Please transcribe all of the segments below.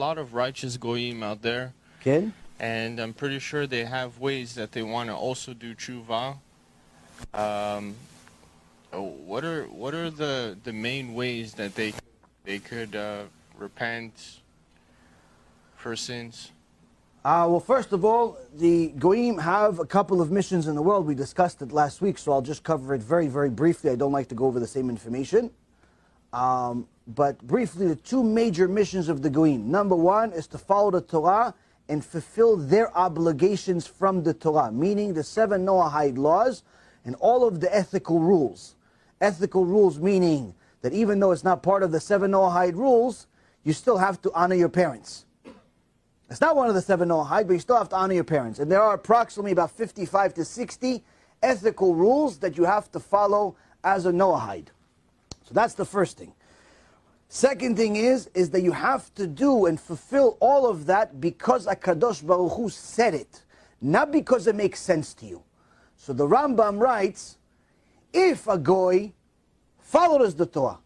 lot of righteous goyim out there. Okay. And I'm pretty sure they have ways that they want to also do tshuva. What are the main ways that they could repent for sins? Well, first of all, the goyim have a couple of missions in the world. We discussed it last week, so I'll just cover it very, very briefly. I don't like to go over the same information. But briefly, the two major missions of the goyim. Number one is to follow the Torah and fulfill their obligations from the Torah, meaning the 7 Noahide laws and all of the ethical rules. Ethical rules meaning that even though it's not part of the 7 Noahide rules, you still have to honor your parents. It's not one of the 7 Noahide, but you still have to honor your parents. And there are approximately about 55 to 60 ethical rules that you have to follow as a Noahide. So that's the first thing. Second thing is that you have to do and fulfill all of that because HaKadosh Baruch Hu said it, not because it makes sense to you. So the Rambam writes, if a goy follows the Torah,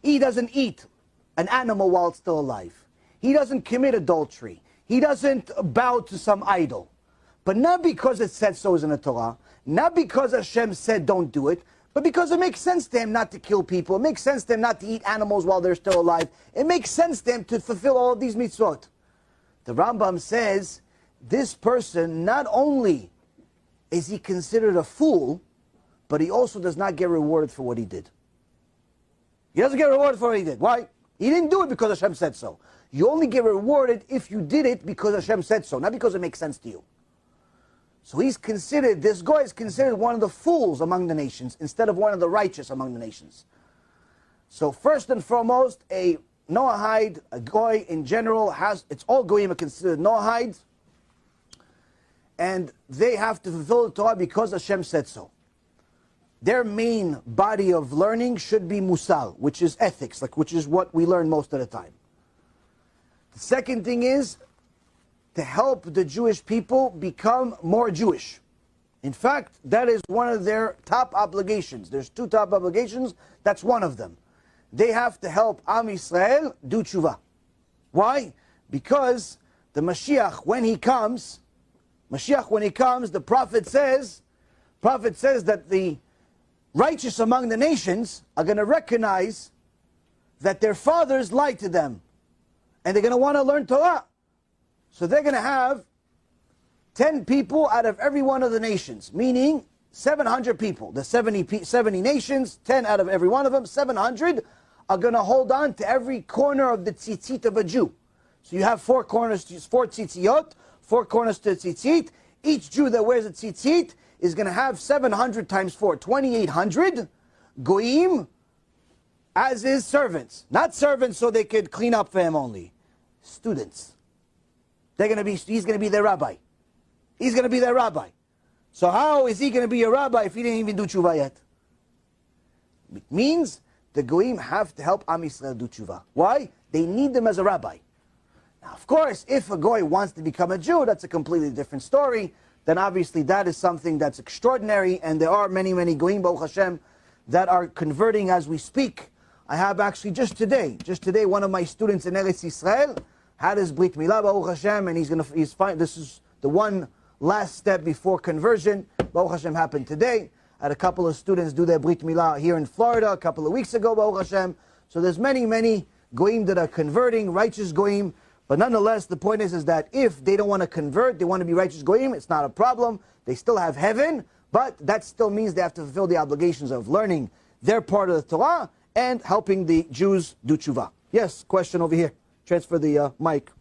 he doesn't eat an animal while it's still alive, he doesn't commit adultery, he doesn't bow to some idol, but not because it said so in the Torah, not because Hashem said don't do it, but because it makes sense to him not to kill people, it makes sense to him not to eat animals while they're still alive, it makes sense to him to fulfill all of these mitzvot. The Rambam says, this person, not only is he considered a fool, but he also does not get rewarded for what he did. He doesn't get rewarded for what he did. Why? He didn't do it because Hashem said so. You only get rewarded if you did it because Hashem said so, not because it makes sense to you. So he's considered, this guy is considered one of the fools among the nations instead of one of the righteous among the nations. So first and foremost, a Noahide, a goy in general, it's all goyim are considered Noahides, and they have to fulfill the Torah because Hashem said so. Their main body of learning should be musal, which is ethics, which is what we learn most of the time. The second thing is to help the Jewish people become more Jewish. In fact, that is one of their top obligations. There's 2 top obligations, that's one of them. They have to help Am Yisrael do tshuva. Why? Because the Mashiach, when he comes, the prophet says that the righteous among the nations are going to recognize that their fathers lied to them. And they're going to want to learn Torah. So they're going to have 10 people out of every one of the nations, meaning 700 people. The 70 nations, 10 out of every one of them, 700 are going to hold on to every corner of the tzitzit of a Jew. So you have 4 corners, 4 tzitziyot, 4 corners to the tzitzit. Each Jew that wears a tzitzit is going to have 700 times 4, 2,800 goyim as his servants. Not servants so they could clean up for him only. Students. He's going to be their rabbi. He's going to be their rabbi. So how is he going to be a rabbi if he didn't even do tshuva yet? It means the goyim have to help Am Yisrael do tshuva. Why? They need them as a rabbi. Now, of course, if a goy wants to become a Jew, that's a completely different story. Then obviously that is something that's extraordinary, and there are many, many goyim, Baruch Hashem, that are converting as we speak. I have actually just today, one of my students in Eretz Yisrael had his Brit Milah, Baruch Hashem, and he's fine. This is the one last step before conversion. Baruch Hashem happened today. I had a couple of students do their Brit Milah here in Florida a couple of weeks ago, Baruch Hashem. So there's many, many goyim that are converting, righteous goyim. But nonetheless, the point is that if they don't want to convert, they want to be righteous goyim, it's not a problem. They still have heaven, but that still means they have to fulfill the obligations of learning their part of the Torah and helping the Jews do tshuva. Yes, question over here. Transfer the mic.